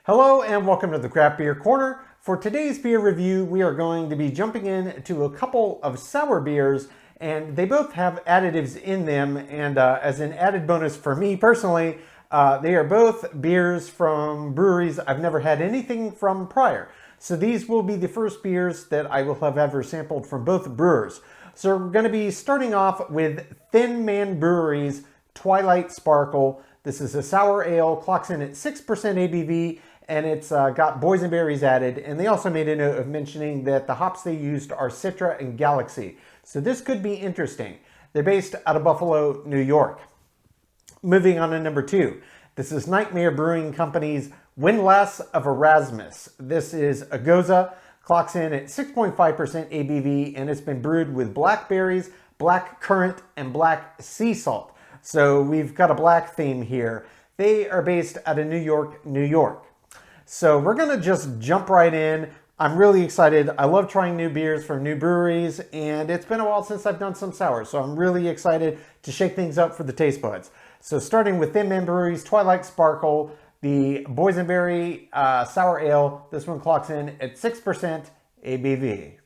Hello and welcome to the Craft Beer Corner. For today's beer review, we are going to be jumping into a couple of sour beers, and they both have additives in them. And as an added bonus for me personally, they are both beers from breweries I've never had anything from prior. So these will be the first beers that I will have ever sampled from both brewers. So we're going to be starting off with Man Brewery's Twilight Sparkle. This is a sour ale, clocks in at 6% ABV, and it's got boysenberries added. And they also made a note of mentioning that the hops they used are Citra and Galaxy. So this could be interesting. They're based out of Buffalo, New York. Moving on to number 2. This is Nightmare Brewing Company's Windlass of Erasmus. This is a gose, clocks in at 6.5% ABV, and it's been brewed with blackberries, black currant, and black sea salt. So we've got a black theme here. They are based out of New York, New York. So we're gonna just jump right in. I'm really excited. I love trying new beers from new breweries, and it's been a while since I've done some sours, so I'm really excited to shake things up for the taste buds. So starting with Man Brewery's Twilight Sparkle, the boysenberry sour ale. This one clocks in at 6% ABV.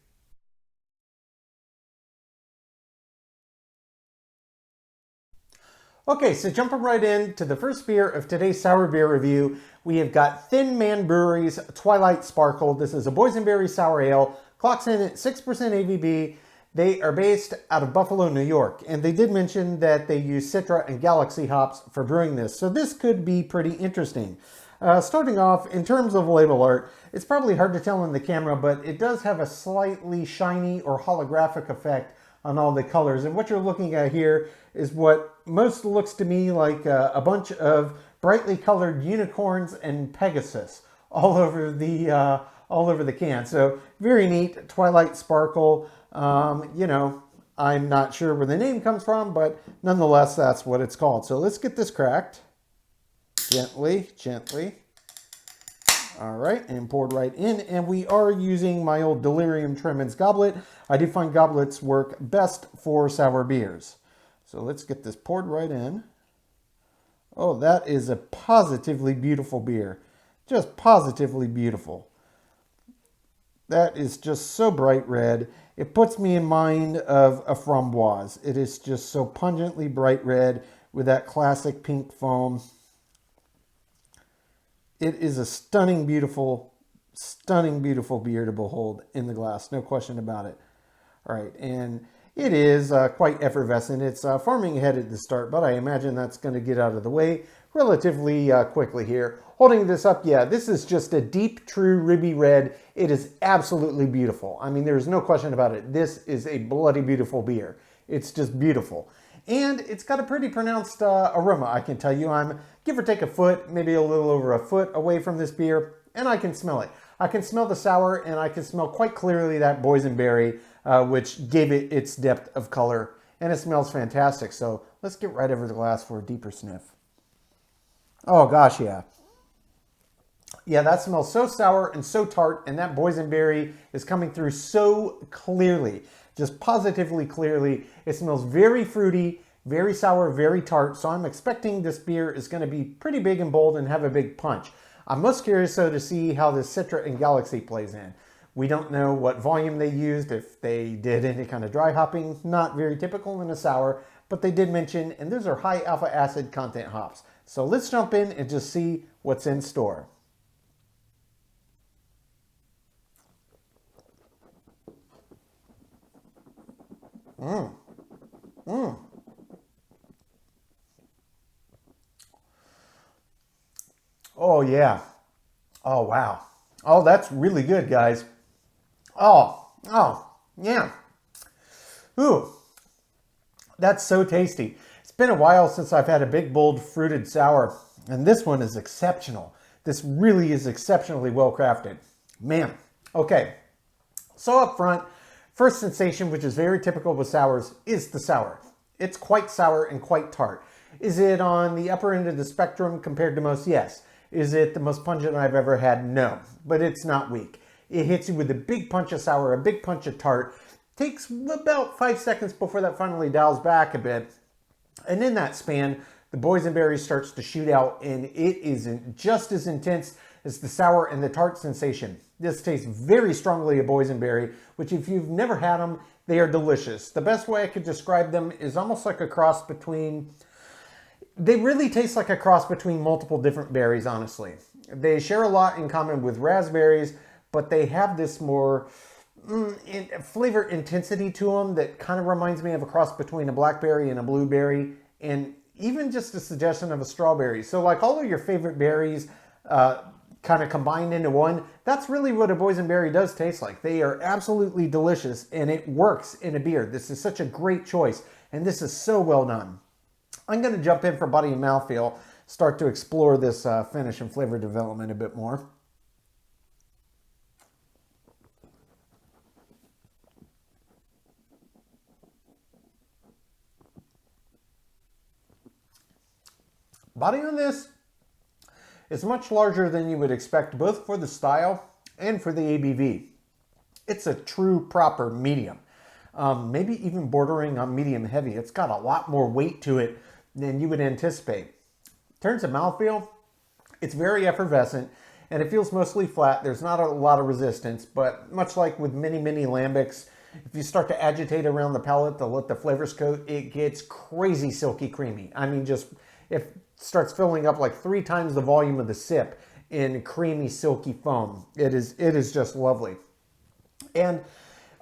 Okay, so jumping right into the first beer of today's sour beer review, we have got Man Brewery's Twilight Sparkle. This is a boysenberry sour ale, clocks in at 6% ABV. They are based out of Buffalo, New York, and they did mention that they use Citra and Galaxy hops for brewing this, so this could be pretty interesting. Starting off, in terms of label art, it's probably hard to tell in the camera, but it does have a slightly shiny or holographic effect on all the colors. And what you're looking at here is what most looks to me like a bunch of brightly colored unicorns and Pegasus all over the can. So very neat. Twilight Sparkle. You know, I'm not sure where the name comes from, but nonetheless, that's what it's called. So let's get this cracked. Gently, gently. All right, and poured right in. And we are using my old Delirium Tremens goblet. I do find goblets work best for sour beers. So let's get this poured right in. Oh, that is a positively beautiful beer. Just positively beautiful. That is just so bright red. It puts me in mind of a framboise. It is just so pungently bright red with that classic pink foam. It is a stunning, beautiful beer to behold in the glass. No question about it. All right, and it is quite effervescent. It's forming ahead at the start, but I imagine that's going to get out of the way relatively quickly here. Holding this up, yeah, this is just a deep, true ruby red. It is absolutely beautiful. I mean, there's no question about it. This is a bloody beautiful beer. It's just beautiful. And it's got a pretty pronounced aroma, I can tell you. I'm give or take a foot, maybe a little over a foot away from this beer, and I can smell it. I can smell the sour, and I can smell quite clearly that boysenberry, which gave it its depth of color, and it smells fantastic. So let's get right over the glass for a deeper sniff. Oh gosh, yeah. Yeah, that smells so sour and so tart, and that boysenberry is coming through so clearly, just positively clearly. It smells very fruity, very sour, very tart, so I'm expecting this beer is going to be pretty big and bold and have a big punch. I'm most curious, though, to see how this Citra and Galaxy plays in. We don't know what volume they used, if they did any kind of dry hopping. Not very typical in a sour, but they did mention, and those are high alpha acid content hops. So let's jump in and just see what's in store. Oh, yeah. Oh, wow. Oh, that's really good, guys. Oh, yeah. Ooh, that's so tasty. It's been a while since I've had a big, bold, fruited sour, and this one is exceptional. This really is exceptionally well crafted. Man, okay. So up front, first sensation, which is very typical with sours, is the sour. It's quite sour and quite tart. Is it on the upper end of the spectrum compared to most? Yes. Is it the most pungent I've ever had? No, but it's not weak. It hits you with a big punch of sour, a big punch of tart. Takes about 5 seconds before that finally dials back a bit. And in that span, the boysenberry starts to shoot out, and it is just as intense. is the sour and the tart sensation. This tastes very strongly of boysenberry, which if you've never had them, they are delicious. The best way I could describe them is almost like a cross between, they really taste like a cross between multiple different berries, honestly. They share a lot in common with raspberries, but they have this more flavor intensity to them that kind of reminds me of a cross between a blackberry and a blueberry, and even just a suggestion of a strawberry. So like all of your favorite berries kind of combined into one, that's really what a boysenberry does taste like. They are absolutely delicious, and it works in a beer. This is such a great choice, and this is so well done. I'm going to jump in for body and mouthfeel, start to explore this finish and flavor development a bit more. Body on this is much larger than you would expect, both for the style and for the ABV. It's a true proper medium, maybe even bordering on medium heavy. It's got a lot more weight to it than you would anticipate. In terms of mouthfeel, it's very effervescent and it feels mostly flat. There's not a lot of resistance, but much like with many lambics, if you start to agitate around the palate to let the flavors coat, it gets crazy silky creamy. I mean, just it starts filling up like 3 times the volume of the sip in creamy silky foam. It is just lovely. And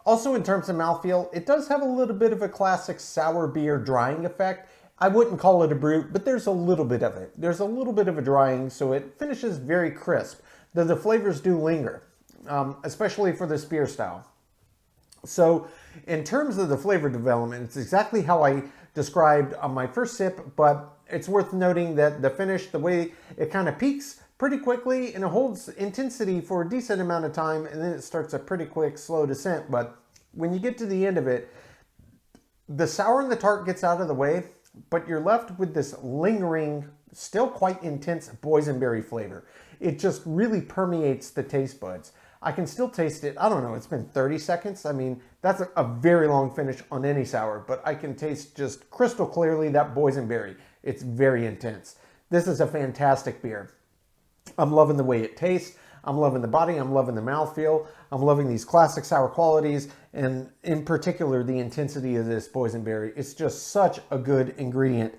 also in terms of mouthfeel, it does have a little bit of a classic sour beer drying effect. I wouldn't call it a brute, but there's a little bit of it. There's a little bit of a drying, so it finishes very crisp, though the flavors do linger, especially for this beer style. So in terms of the flavor development, it's exactly how I described on my first sip, but it's worth noting that the finish, the way it kind of peaks pretty quickly and it holds intensity for a decent amount of time, and then it starts a pretty quick, slow descent. But when you get to the end of it, the sour and the tart gets out of the way, but you're left with this lingering, still quite intense boysenberry flavor. It just really permeates the taste buds. I can still taste it. I don't know, it's been 30 seconds. I mean, that's a very long finish on any sour, but I can taste just crystal clearly that boysenberry. It's very intense. This is a fantastic beer. I'm loving the way it tastes. I'm loving the body. I'm loving the mouthfeel. I'm loving these classic sour qualities, and in particular, the intensity of this boysenberry. It's just such a good ingredient,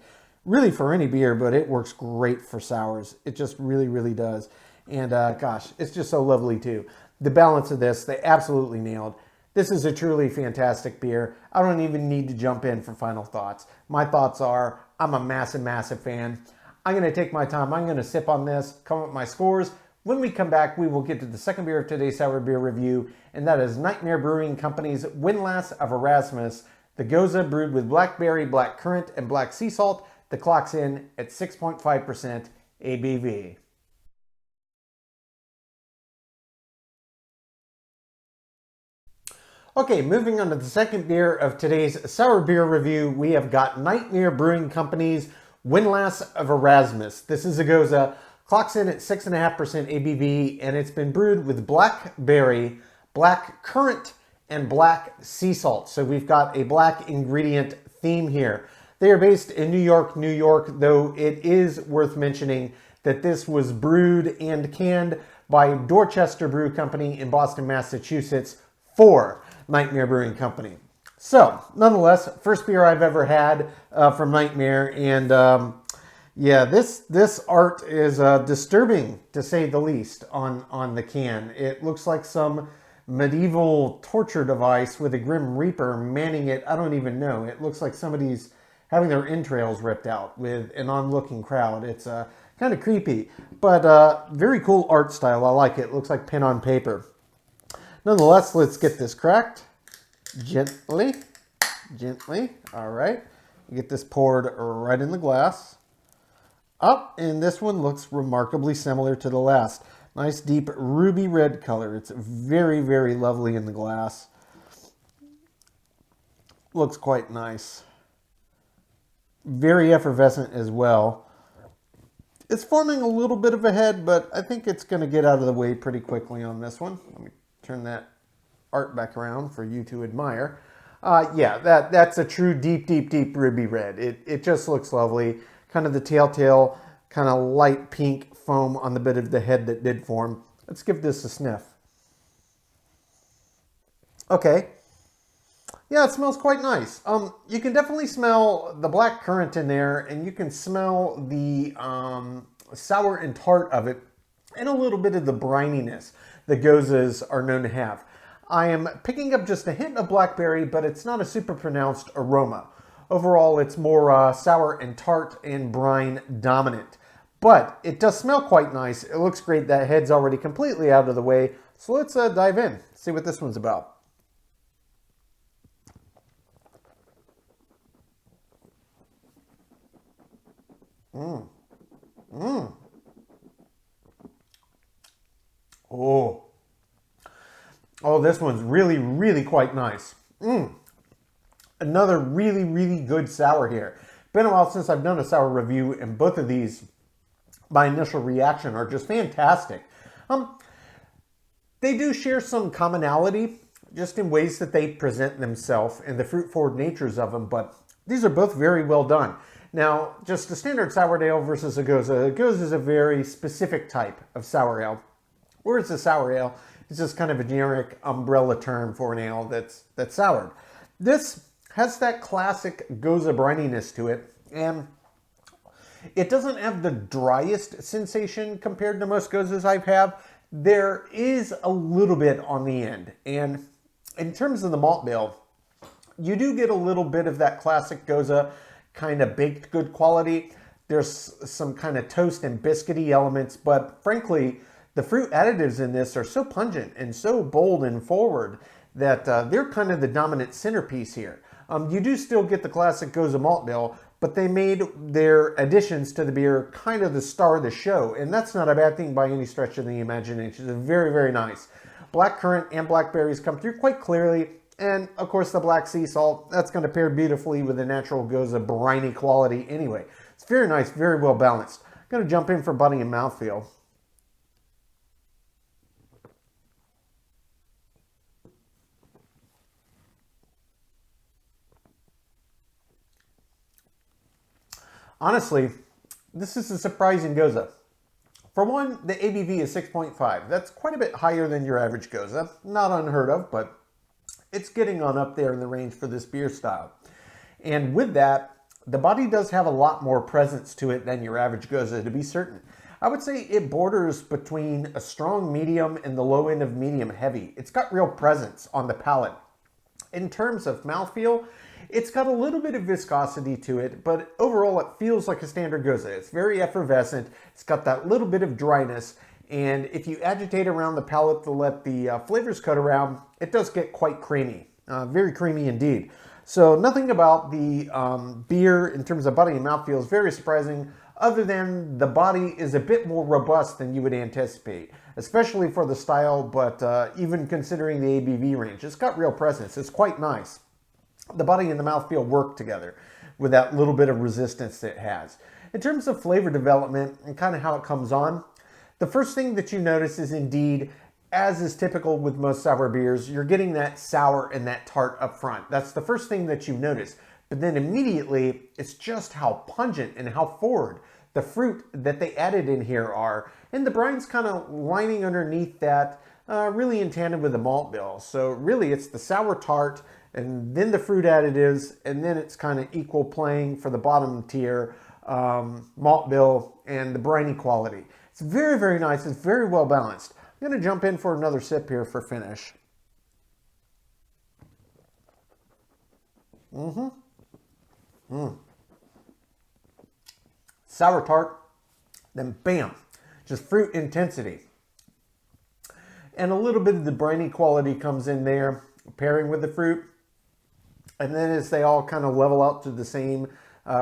really for any beer, but it works great for sours. It just really does. And gosh, it's just so lovely too. The balance of this, they absolutely nailed. This is a truly fantastic beer. I don't even need to jump in for final thoughts. My thoughts are, I'm a massive fan. I'm going to take my time. I'm going to sip on this, come up with my scores. When we come back, we will get to the second beer of today's sour beer review, and that is Nightmare Brewing Company's Windlass of Erasmus, the gose brewed with blackberry, black currant, and black sea salt, that clocks in at 6.5% ABV. Okay, moving on to the second beer of today's sour beer review, we have got Nightmare Brewing Company's Windlass of Erasmus. This is a gose, clocks in at 6.5% ABV, and it's been brewed with blackberry, black currant, and black sea salt. So we've got a black ingredient theme here. They are based in New York, though it is worth mentioning that this was brewed and canned by Dorchester Brew Company in Boston, Massachusetts for Nightmare Brewing Company. So, nonetheless, first beer I've ever had from Nightmare, and yeah, this art is disturbing, to say the least, on the can. It looks like some medieval torture device with a Grim Reaper manning it. I don't even know. It looks like somebody's having their entrails ripped out with an onlooking crowd. It's kind of creepy, but very cool art style. I like it. It looks like pen on paper. Nonetheless, let's get this cracked gently. All right. Get this poured right in the glass. And this one looks remarkably similar to the last. Nice deep ruby red color. It's very lovely in the glass. Looks quite nice. Very effervescent as well. It's forming a little bit of a head, but I think it's going to get out of the way pretty quickly on this one. Let me turn that art back around for you to admire. Yeah, that's a true deep ruby red. It just looks lovely. Kind of the telltale, kind of light pink foam on the bit of the head that did form. Let's give this a sniff. Okay. Yeah, it smells quite nice. You can definitely smell the black currant in there, and you can smell the sour and tart of it, and a little bit of the brininess that goses are known to have. I am picking up just a hint of blackberry, but it's not a super pronounced aroma. Overall, it's more sour and tart and brine dominant. But it does smell quite nice. It looks great. That head's already completely out of the way. So let's dive in, see what this one's about. Oh. Oh, this one's really, really quite nice. Another really, really good sour here. Been a while since I've done a sour review, and both of these, my initial reaction, are just fantastic. They do share some commonality, just in ways that they present themselves and the fruit-forward natures of them, but these are both very well done. Now, just a standard sour ale versus a gose. A gose is a very specific type of sour ale, whereas a sour ale is just kind of a generic umbrella term for an ale that's soured. This has that classic gose brininess to it, and it doesn't have the driest sensation compared to most goses I've had. There is a little bit on the end, and in terms of the malt bill, you do get a little bit of that classic gose kind of baked good quality. There's some kind of toast and biscuity elements, but frankly, the fruit additives in this are so pungent and so bold and forward that they're kind of the dominant centerpiece here. You do still get the classic gose malt bill, but they made their additions to the beer kind of the star of the show, and that's not a bad thing by any stretch of the imagination. It's very, very nice. Black currant and blackberries come through quite clearly, and of course the black sea salt, that's going to pair beautifully with the natural gose briny quality anyway. It's very nice, very well balanced. I'm going to jump in for body and mouthfeel. Honestly, this is a surprising gose. For one, the ABV is 6.5. That's quite a bit higher than your average gose. Not unheard of, but it's getting on up there in the range for this beer style. And with that, the body does have a lot more presence to it than your average gose, to be certain. I would say it borders between a strong medium and the low end of medium heavy. It's got real presence on the palate. In terms of mouthfeel, it's got a little bit of viscosity to it, but overall it feels like a standard gose. It's very effervescent. It's got that little bit of dryness, and if you agitate around the palate to let the flavors cut around, it does get quite creamy. Very creamy indeed. So nothing about the beer in terms of body and mouthfeel is very surprising, other than the body is a bit more robust than you would anticipate, especially for the style, but even considering the ABV range. It's got real presence. It's quite nice. The body and the mouthfeel work together with that little bit of resistance that it has. In terms of flavor development and kind of how it comes on, the first thing that you notice is indeed, as is typical with most sour beers, you're getting that sour and that tart up front. That's the first thing that you notice. But then immediately, it's just how pungent and how forward the fruit that they added in here are. And the brine's kind of lining underneath that, really in tandem with the malt bill. So really, it's the sour tart, and then the fruit additives, and then it's kind of equal playing for the bottom tier, malt bill and the briny quality. It's very, very nice. It's very well balanced. I'm going to jump in for another sip here for finish. Sour tart, then bam, just fruit intensity. And a little bit of the briny quality comes in there, pairing with the fruit. And then as they all kind of level out to the same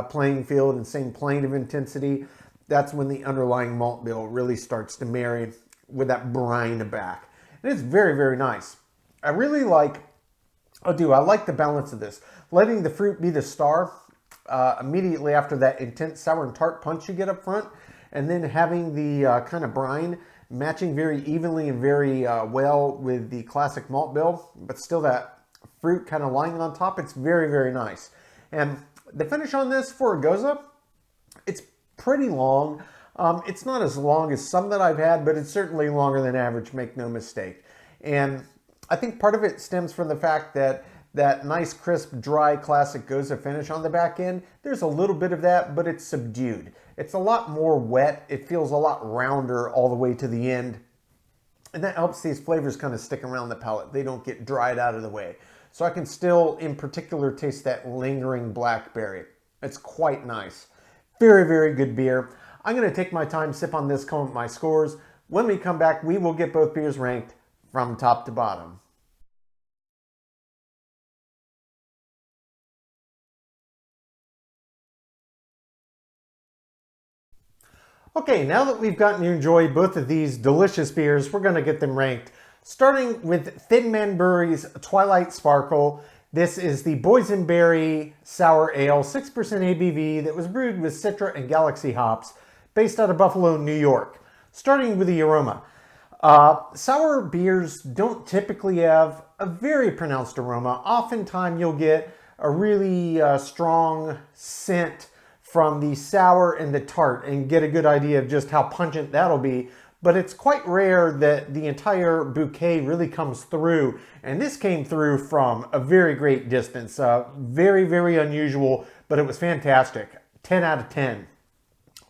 playing field and same plane of intensity, that's when the underlying malt bill really starts to marry with that brine back. And it's very, very nice. I really like, I like the balance of this. Letting the fruit be the star immediately after that intense sour and tart punch you get up front, and then having the kind of brine matching very evenly and very well with the classic malt bill, but still that fruit kind of lying on top. It's very, very nice. And the finish on this for a gose, it's pretty long. It's not as long as some that I've had, but it's certainly longer than average, make no mistake. And I think part of it stems from the fact that that nice, crisp, dry, classic gose finish on the back end, there's a little bit of that, but it's subdued. It's a lot more wet. It feels a lot rounder all the way to the end. And that helps these flavors kind of stick around the palate. They don't get dried out of the way. So I can still, in particular, taste that lingering blackberry. It's quite nice. Very, very good beer. I'm going to take my time, sip on this, come up with my scores. When we come back, we will get both beers ranked from top to bottom. Okay, now that we've gotten to enjoy both of these delicious beers, we're going to get them ranked. Starting with Man Brewery's Twilight Sparkle. This is the boysenberry sour ale, 6% ABV, that was brewed with Citra and Galaxy hops, based out of Buffalo, New York. Starting with the aroma. Sour beers don't typically have a very pronounced aroma. Oftentimes you'll get a really strong scent from the sour and the tart and get a good idea of just how pungent that'll be. But it's quite rare that the entire bouquet really comes through. And this came through from a very great distance. Very, very unusual, but it was fantastic. 10 out of 10.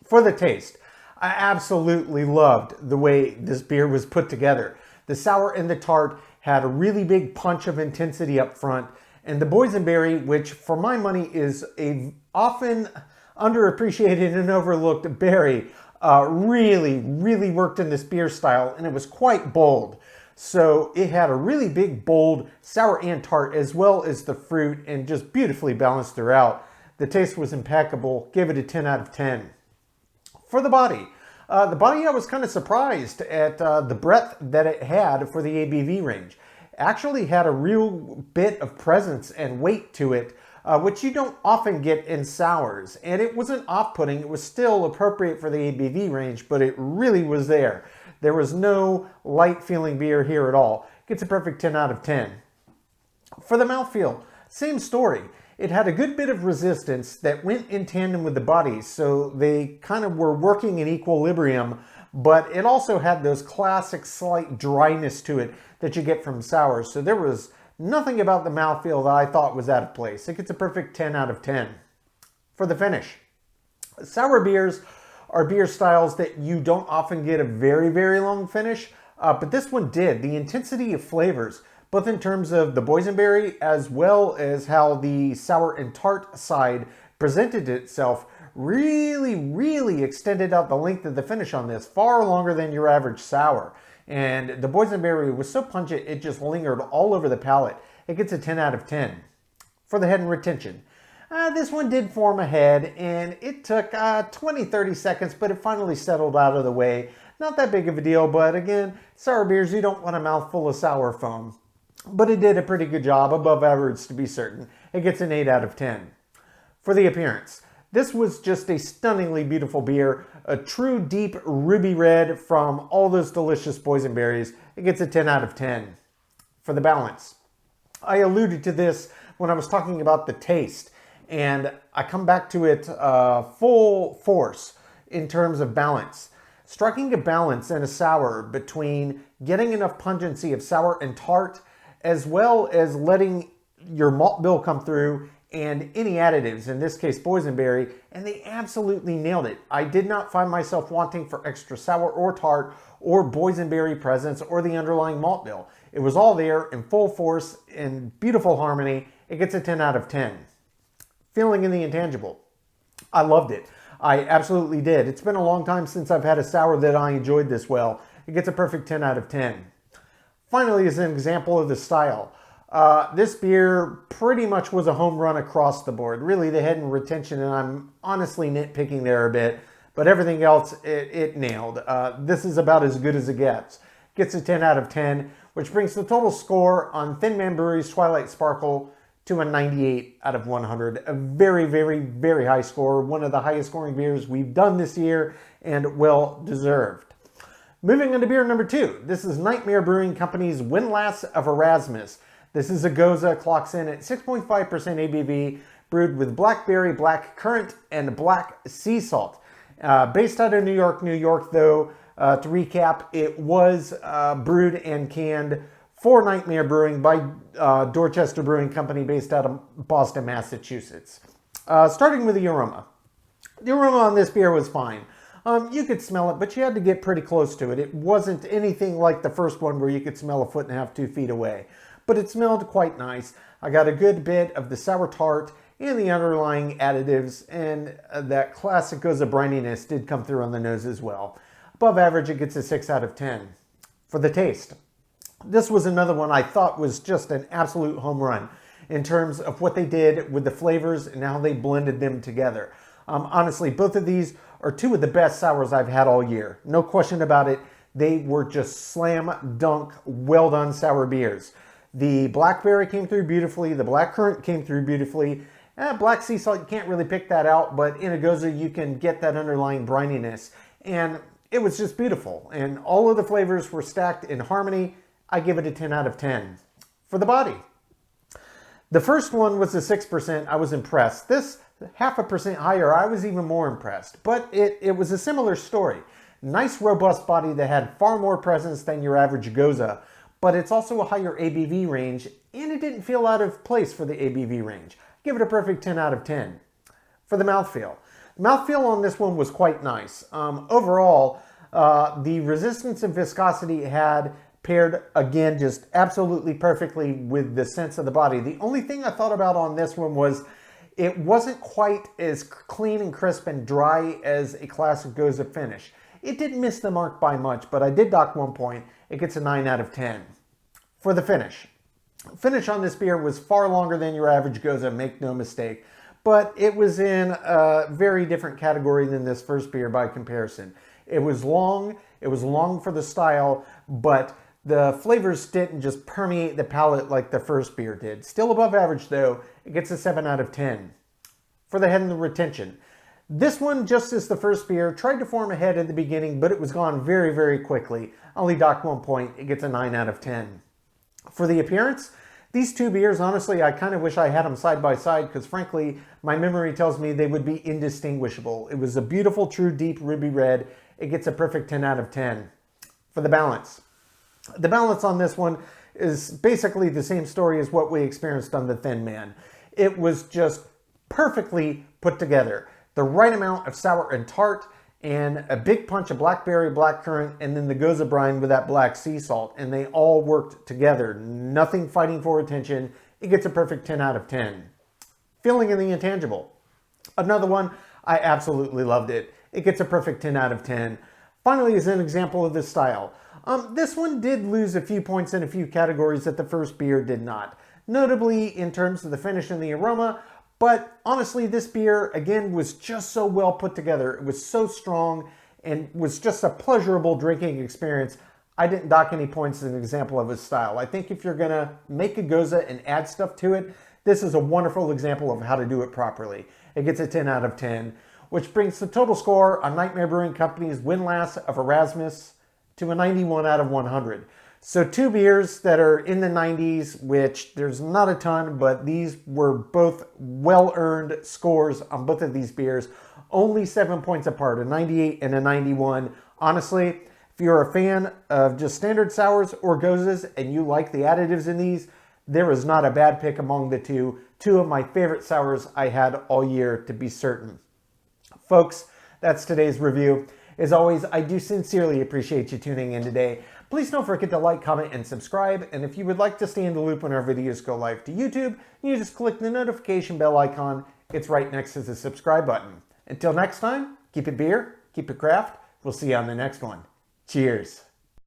For the taste, I absolutely loved the way this beer was put together. The sour and the tart had a really big punch of intensity up front. And the boysenberry, which for my money is a often underappreciated and overlooked berry, really worked in this beer style, and it was quite bold. So it had a really big, bold sour and tart, as well as the fruit, and just beautifully balanced throughout. The taste was impeccable. Gave it a 10 out of 10. For the body. I was kind of surprised at the breadth that it had for the ABV range. Actually had a real bit of presence and weight to it, which you don't often get in sours. And it wasn't off-putting. It was still appropriate for the ABV range, but it really was there. There was no light-feeling beer here at all. Gets a perfect 10 out of 10. For the mouthfeel, same story. It had a good bit of resistance that went in tandem with the body, so they kind of were working in equilibrium, but it also had those classic slight dryness to it that you get from sours. So there was nothing about the mouthfeel that I thought was out of place. It gets a perfect 10 out of 10. For the finish, sour beers are beer styles that you don't often get a very long finish, but this one did. The intensity of flavors, both in terms of the boysenberry as well as how the sour and tart side presented itself, really extended out the length of the finish on this, far longer than your average sour. And the boysenberry was so pungent, it just lingered all over the palate. It gets a 10 out of 10. For the head and retention, this one did form a head, and it took 20-30 seconds, but it finally settled out of the way. Not that big of a deal, but again, sour beers, you don't want a mouthful of sour foam. But it did a pretty good job, above average to be certain. It gets an 8 out of 10. For the appearance, this was just a stunningly beautiful beer, a true deep ruby red from all those delicious boysenberries. It gets a 10 out of 10. For the balance, I alluded to this when I was talking about the taste, and I come back to it full force in terms of balance. Striking a balance in a sour between getting enough pungency of sour and tart, as well as letting your malt bill come through and any additives, in this case boysenberry, and they absolutely nailed it. I did not find myself wanting for extra sour or tart or boysenberry presence or the underlying malt bill. It was all there in full force, in beautiful harmony. It gets a 10 out of 10. Feeling in the intangible. I loved it. I absolutely did. It's been a long time since I've had a sour that I enjoyed this well. It gets a perfect 10 out of 10. Finally, as an example of the style, this beer pretty much was a home run across the board. Really, the head and retention, and I'm honestly nitpicking there a bit, but everything else, it nailed. This is about as good as it gets. Gets a 10 out of 10, which brings the total score on Man Brewery's Twilight Sparkle to a 98 out of 100. A very high score. One of the highest scoring beers we've done this year, and well deserved. Moving on to beer number 2. This is Nightmare Brewing Company's Windlass of Erasmus. This is a gose, clocks in at 6.5% ABV, brewed with blackberry, black currant, and black sea salt. Based out of New York, New York, though, to recap, it was brewed and canned for Nightmare Brewing by Dorchester Brewing Company based out of Boston, Massachusetts. Starting with the aroma. The aroma on this beer was fine. You could smell it, but you had to get pretty close to it. It wasn't anything like the first one where you could smell 1.5 to 2 feet away. But it smelled quite nice. I got a good bit of the sour tart and the underlying additives, and that classic gose brininess did come through on the nose as well. Above average, it gets a 6 out of 10. For the taste, this was another one I thought was just an absolute home run in terms of what they did with the flavors and how they blended them together. Honestly, both of these are two of the best sours I've had all year. No question about it. They were just slam dunk, well done sour beers. The blackberry came through beautifully. The black currant came through beautifully. Black sea salt, you can't really pick that out, but in a gose you can get that underlying brininess. And it was just beautiful. And all of the flavors were stacked in harmony. I give it a 10 out of 10. For the body, the first one was a 6%. I was impressed. This 0.5% higher, I was even more impressed. But it was a similar story. Nice robust body that had far more presence than your average gose, but it's also a higher ABV range, and it didn't feel out of place for the ABV range. Give it a perfect 10 out of 10. For the mouthfeel. The mouthfeel on this one was quite nice. Overall, the resistance and viscosity had paired, again, just absolutely perfectly with the sense of the body. The only thing I thought about on this one was it wasn't quite as clean and crisp and dry as a classic gose finish. It didn't miss the mark by much, but I did dock 1 point. It gets a 9 out of 10. For the finish. Finish on this beer was far longer than your average gose, make no mistake, but it was in a very different category than this first beer by comparison. It was long for the style, but the flavors didn't just permeate the palate like the first beer did. Still above average though, it gets a 7 out of 10. For the head and the retention. This one, just as the first beer, tried to form a head at the beginning, but it was gone very, very quickly. I only docked 1 point, it gets a 9 out of 10. For the appearance, these two beers, honestly, I kind of wish I had them side by side because frankly, my memory tells me they would be indistinguishable. It was a beautiful, true, deep ruby red. It gets a perfect 10 out of 10. For the balance. The balance on this one is basically the same story as what we experienced on the Thin Man. It was just perfectly put together. The right amount of sour and tart, and a big punch of blackberry, blackcurrant, and then the gose brine with that black sea salt. And they all worked together. Nothing fighting for attention. It gets a perfect 10 out of 10. Feeling in the intangible. Another one, I absolutely loved it. It gets a perfect 10 out of 10. Finally, is an example of this style. This one did lose a few points in a few categories that the first beer did not. Notably in terms of the finish and the aroma, but honestly, this beer, again, was just so well put together. It was so strong and was just a pleasurable drinking experience. I didn't dock any points as an example of his style. I think if you're going to make a gose and add stuff to it, this is a wonderful example of how to do it properly. It gets a 10 out of 10, which brings the total score on Nightmare Brewing Company's Windlass of Erasmus to a 91 out of 100. So two beers that are in the 90s, which there's not a ton, but these were both well-earned scores on both of these beers. Only 7 points apart, a 98 and a 91. Honestly, if you're a fan of just standard sours or goses and you like the additives in these, there is not a bad pick among the two. Two of my favorite sours I had all year, to be certain. Folks, that's today's review. As always, I do sincerely appreciate you tuning in today. Please don't forget to like, comment, and subscribe. And if you would like to stay in the loop when our videos go live to YouTube, you just click the notification bell icon. It's right next to the subscribe button. Until next time, keep it beer, keep it craft. We'll see you on the next one. Cheers.